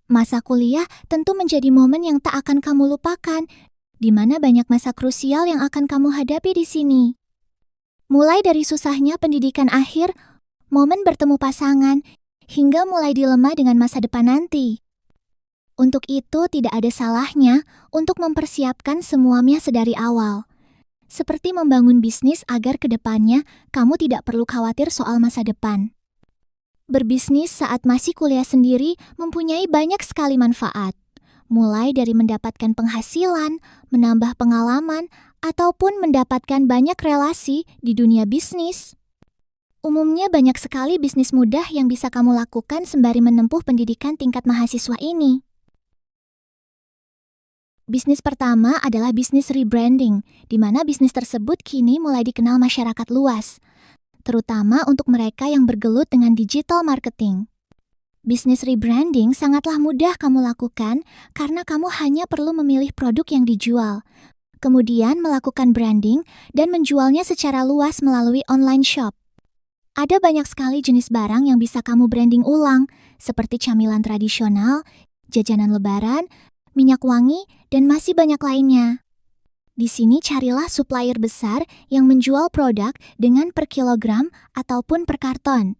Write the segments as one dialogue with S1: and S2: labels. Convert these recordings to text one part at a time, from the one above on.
S1: Masa kuliah tentu menjadi momen yang tak akan kamu lupakan, di mana banyak masa krusial yang akan kamu hadapi di sini. Mulai dari susahnya pendidikan akhir, momen bertemu pasangan, hingga mulai dilema dengan masa depan nanti. Untuk itu tidak ada salahnya untuk mempersiapkan semuanya sedari awal. Seperti membangun bisnis agar ke depannya kamu tidak perlu khawatir soal masa depan. Berbisnis saat masih kuliah sendiri mempunyai banyak sekali manfaat, mulai dari mendapatkan penghasilan, menambah pengalaman, ataupun mendapatkan banyak relasi di dunia bisnis. Umumnya banyak sekali bisnis mudah yang bisa kamu lakukan sembari menempuh pendidikan tingkat mahasiswa ini. Bisnis pertama adalah bisnis rebranding, di mana bisnis tersebut kini mulai dikenal masyarakat luas, terutama untuk mereka yang bergelut dengan digital marketing. Bisnis rebranding sangatlah mudah kamu lakukan karena kamu hanya perlu memilih produk yang dijual, kemudian melakukan branding dan menjualnya secara luas melalui online shop. Ada banyak sekali jenis barang yang bisa kamu branding ulang, seperti camilan tradisional, jajanan lebaran, minyak wangi, dan masih banyak lainnya. Di sini carilah supplier besar yang menjual produk dengan per kilogram ataupun per karton.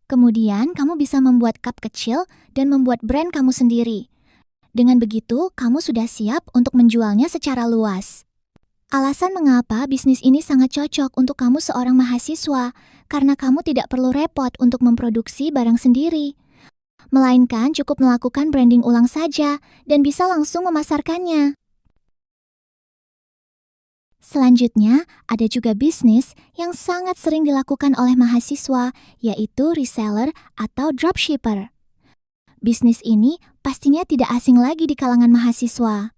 S1: Kemudian kamu bisa membuat cup kecil dan membuat brand kamu sendiri. Dengan begitu, kamu sudah siap untuk menjualnya secara luas. Alasan mengapa bisnis ini sangat cocok untuk kamu seorang mahasiswa, karena kamu tidak perlu repot untuk memproduksi barang sendiri. Melainkan cukup melakukan branding ulang saja dan bisa langsung memasarkannya. Selanjutnya, ada juga bisnis yang sangat sering dilakukan oleh mahasiswa, yaitu reseller atau dropshipper. Bisnis ini pastinya tidak asing lagi di kalangan mahasiswa.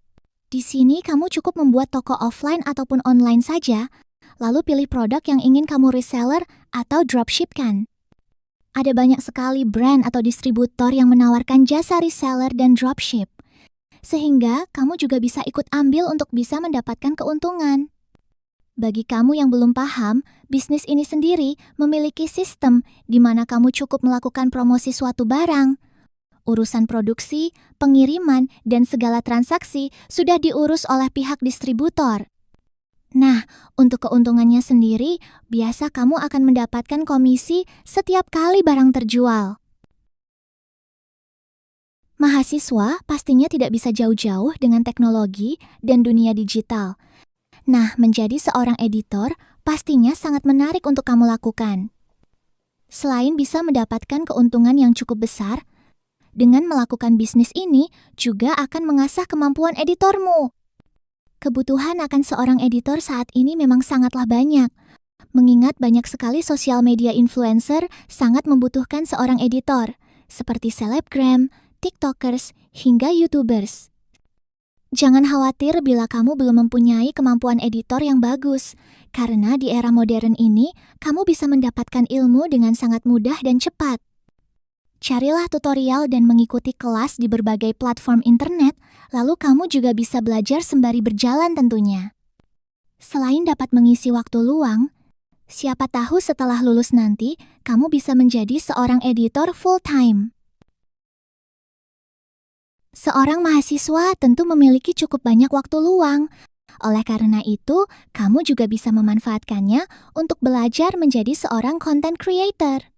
S1: Di sini kamu cukup membuat toko offline ataupun online saja, lalu pilih produk yang ingin kamu reseller atau dropshipkan. Ada banyak sekali brand atau distributor yang menawarkan jasa reseller dan dropship, sehingga kamu juga bisa ikut ambil untuk bisa mendapatkan keuntungan. Bagi kamu yang belum paham, bisnis ini sendiri memiliki sistem di mana kamu cukup melakukan promosi suatu barang. Urusan produksi, pengiriman, dan segala transaksi sudah diurus oleh pihak distributor. Nah, untuk keuntungannya sendiri, biasa kamu akan mendapatkan komisi setiap kali barang terjual. Mahasiswa pastinya tidak bisa jauh-jauh dengan teknologi dan dunia digital. Nah, menjadi seorang editor pastinya sangat menarik untuk kamu lakukan. Selain bisa mendapatkan keuntungan yang cukup besar, dengan melakukan bisnis ini juga akan mengasah kemampuan editormu. Kebutuhan akan seorang editor saat ini memang sangatlah banyak, mengingat banyak sekali sosial media influencer sangat membutuhkan seorang editor, seperti selebgram, tiktokers, hingga youtubers. Jangan khawatir bila kamu belum mempunyai kemampuan editor yang bagus, karena di era modern ini, kamu bisa mendapatkan ilmu dengan sangat mudah dan cepat. Carilah tutorial dan mengikuti kelas di berbagai platform internet, lalu kamu juga bisa belajar sembari berjalan tentunya. Selain dapat mengisi waktu luang, siapa tahu setelah lulus nanti, kamu bisa menjadi seorang editor full-time. Seorang mahasiswa tentu memiliki cukup banyak waktu luang. Oleh karena itu, kamu juga bisa memanfaatkannya untuk belajar menjadi seorang content creator.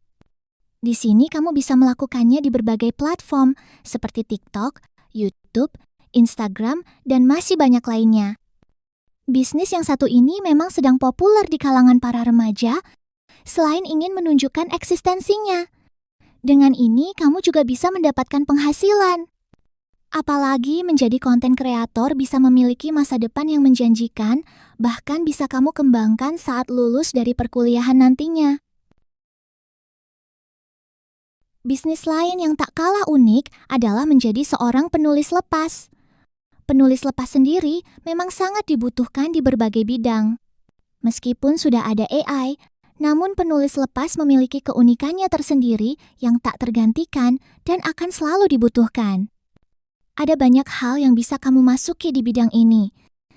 S1: Di sini kamu bisa melakukannya di berbagai platform seperti TikTok, YouTube, Instagram, dan masih banyak lainnya. Bisnis yang satu ini memang sedang populer di kalangan para remaja, selain ingin menunjukkan eksistensinya. Dengan ini, kamu juga bisa mendapatkan penghasilan. Apalagi menjadi konten kreator bisa memiliki masa depan yang menjanjikan, bahkan bisa kamu kembangkan saat lulus dari perkuliahan nantinya. Bisnis lain yang tak kalah unik adalah menjadi seorang penulis lepas. Penulis lepas sendiri memang sangat dibutuhkan di berbagai bidang. Meskipun sudah ada AI, namun penulis lepas memiliki keunikannya tersendiri yang tak tergantikan dan akan selalu dibutuhkan. Ada banyak hal yang bisa kamu masuki di bidang ini,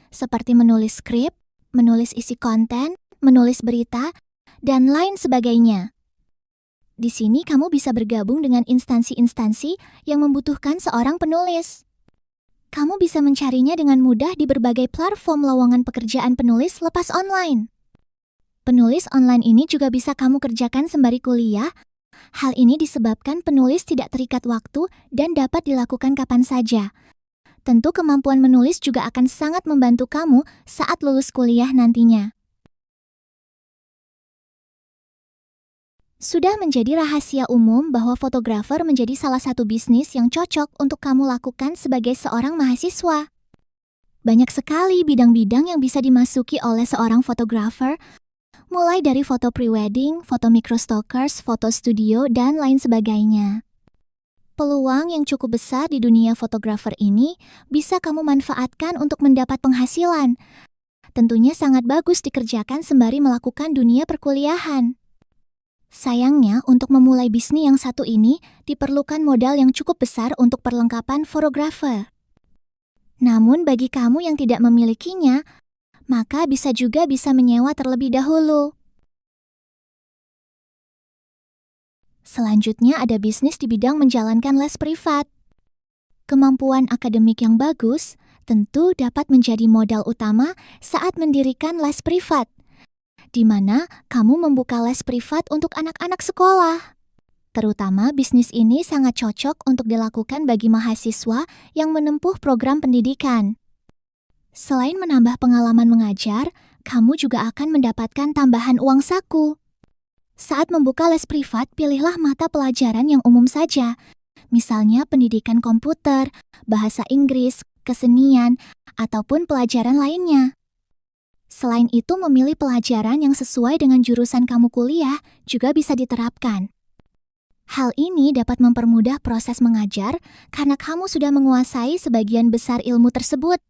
S1: seperti menulis skrip, menulis isi konten, menulis berita, dan lain sebagainya. Di sini kamu bisa bergabung dengan instansi-instansi yang membutuhkan seorang penulis. Kamu bisa mencarinya dengan mudah di berbagai platform lowongan pekerjaan penulis lepas online. Penulis online ini juga bisa kamu kerjakan sembari kuliah. Hal ini disebabkan penulis tidak terikat waktu dan dapat dilakukan kapan saja. Tentu kemampuan menulis juga akan sangat membantu kamu saat lulus kuliah nantinya. Sudah menjadi rahasia umum bahwa fotografer menjadi salah satu bisnis yang cocok untuk kamu lakukan sebagai seorang mahasiswa. Banyak sekali bidang-bidang yang bisa dimasuki oleh seorang fotografer, mulai dari foto pre-wedding, foto microstalkers, foto studio, dan lain sebagainya. Peluang yang cukup besar di dunia fotografer ini bisa kamu manfaatkan untuk mendapat penghasilan. Tentunya sangat bagus dikerjakan sembari melakukan dunia perkuliahan. Sayangnya, untuk memulai bisnis yang satu ini, diperlukan modal yang cukup besar untuk perlengkapan fotografer. Namun bagi kamu yang tidak memilikinya, maka bisa menyewa terlebih dahulu. Selanjutnya ada bisnis di bidang menjalankan les privat. Kemampuan akademik yang bagus tentu dapat menjadi modal utama saat mendirikan les privat, di mana kamu membuka les privat untuk anak-anak sekolah. Terutama bisnis ini sangat cocok untuk dilakukan bagi mahasiswa yang menempuh program pendidikan. Selain menambah pengalaman mengajar, kamu juga akan mendapatkan tambahan uang saku. Saat membuka les privat, pilihlah mata pelajaran yang umum saja, misalnya pendidikan komputer, bahasa Inggris, kesenian, ataupun pelajaran lainnya. Selain itu, memilih pelajaran yang sesuai dengan jurusan kamu kuliah juga bisa diterapkan. Hal ini dapat mempermudah proses mengajar karena kamu sudah menguasai sebagian besar ilmu tersebut.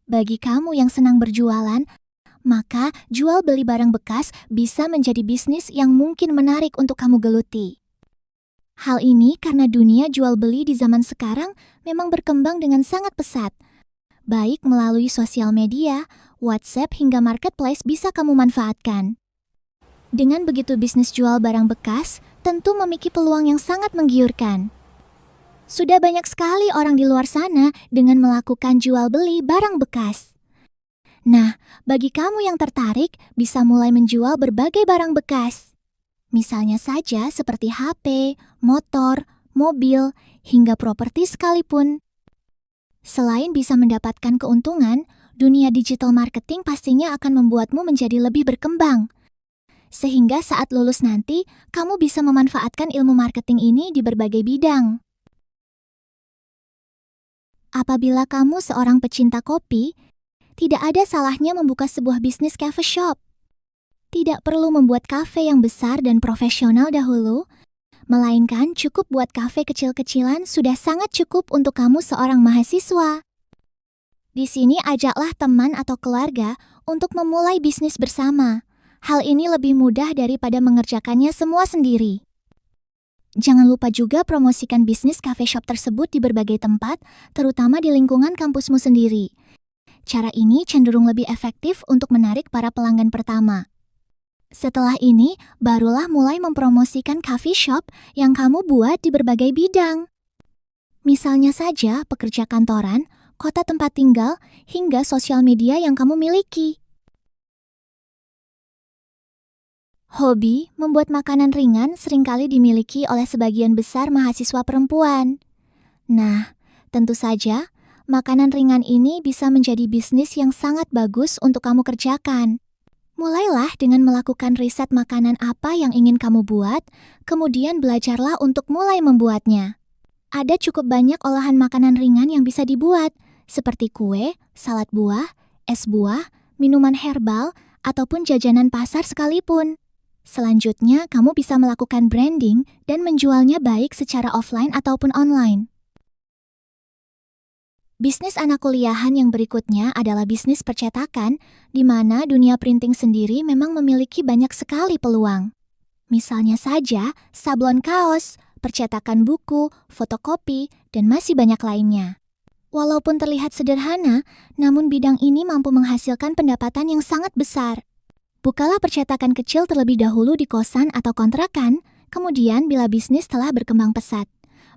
S1: Bagi kamu yang senang berjualan, maka jual beli barang bekas bisa menjadi bisnis yang mungkin menarik untuk kamu geluti. Hal ini karena dunia jual beli di zaman sekarang memang berkembang dengan sangat pesat. Baik melalui sosial media, WhatsApp hingga marketplace bisa kamu manfaatkan. Dengan begitu bisnis jual barang bekas tentu memiliki peluang yang sangat menggiurkan. Sudah banyak sekali orang di luar sana dengan melakukan jual beli barang bekas. Nah, bagi kamu yang tertarik bisa mulai menjual berbagai barang bekas. Misalnya saja seperti HP, motor, mobil, hingga properti sekalipun. Selain bisa mendapatkan keuntungan, dunia digital marketing pastinya akan membuatmu menjadi lebih berkembang. Sehingga saat lulus nanti, kamu bisa memanfaatkan ilmu marketing ini di berbagai bidang. Apabila kamu seorang pecinta kopi, tidak ada salahnya membuka sebuah bisnis cafe shop. Tidak perlu membuat kafe yang besar dan profesional dahulu, melainkan cukup buat kafe kecil-kecilan sudah sangat cukup untuk kamu seorang mahasiswa. Di sini ajaklah teman atau keluarga untuk memulai bisnis bersama. Hal ini lebih mudah daripada mengerjakannya semua sendiri. Jangan lupa juga promosikan bisnis cafe shop tersebut di berbagai tempat, terutama di lingkungan kampusmu sendiri. Cara ini cenderung lebih efektif untuk menarik para pelanggan pertama. Setelah ini, barulah mulai mempromosikan coffee shop yang kamu buat di berbagai bidang. Misalnya saja pekerja kantoran, kota tempat tinggal, hingga sosial media yang kamu miliki. Hobi membuat makanan ringan seringkali dimiliki oleh sebagian besar mahasiswa perempuan. Nah, tentu saja, makanan ringan ini bisa menjadi bisnis yang sangat bagus untuk kamu kerjakan. Mulailah dengan melakukan riset makanan apa yang ingin kamu buat, kemudian belajarlah untuk mulai membuatnya. Ada cukup banyak olahan makanan ringan yang bisa dibuat, seperti kue, salad buah, es buah, minuman herbal, ataupun jajanan pasar sekalipun. Selanjutnya, kamu bisa melakukan branding dan menjualnya baik secara offline ataupun online. Bisnis anak kuliahan yang berikutnya adalah bisnis percetakan, di mana dunia printing sendiri memang memiliki banyak sekali peluang. Misalnya saja, sablon kaos, percetakan buku, fotokopi, dan masih banyak lainnya. Walaupun terlihat sederhana, namun bidang ini mampu menghasilkan pendapatan yang sangat besar. Bukalah percetakan kecil terlebih dahulu di kosan atau kontrakan, kemudian bila bisnis telah berkembang pesat,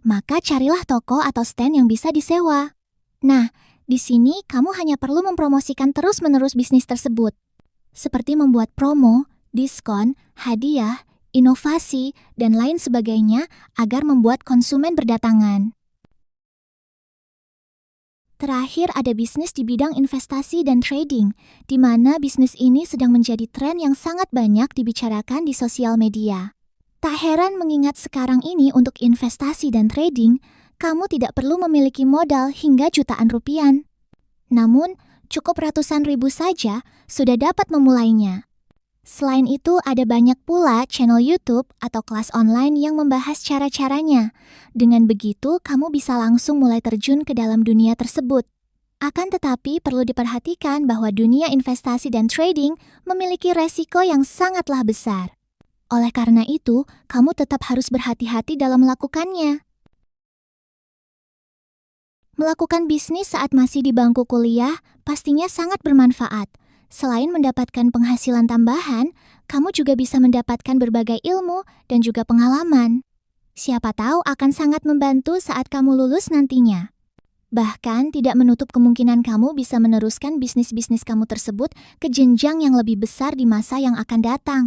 S1: maka carilah toko atau stand yang bisa disewa. Nah, di sini kamu hanya perlu mempromosikan terus-menerus bisnis tersebut, seperti membuat promo, diskon, hadiah, inovasi, dan lain sebagainya agar membuat konsumen berdatangan. Terakhir ada bisnis di bidang investasi dan trading, di mana bisnis ini sedang menjadi tren yang sangat banyak dibicarakan di sosial media. Tak heran mengingat sekarang ini untuk investasi dan trading, kamu tidak perlu memiliki modal hingga jutaan rupiah. Namun, cukup ratusan ribu saja sudah dapat memulainya. Selain itu, ada banyak pula channel YouTube atau kelas online yang membahas cara-caranya. Dengan begitu, kamu bisa langsung mulai terjun ke dalam dunia tersebut. Akan tetapi, perlu diperhatikan bahwa dunia investasi dan trading memiliki resiko yang sangatlah besar. Oleh karena itu, kamu tetap harus berhati-hati dalam melakukannya. Melakukan bisnis saat masih di bangku kuliah pastinya sangat bermanfaat. Selain mendapatkan penghasilan tambahan, kamu juga bisa mendapatkan berbagai ilmu dan juga pengalaman. Siapa tahu akan sangat membantu saat kamu lulus nantinya. Bahkan tidak menutup kemungkinan kamu bisa meneruskan bisnis-bisnis kamu tersebut ke jenjang yang lebih besar di masa yang akan datang.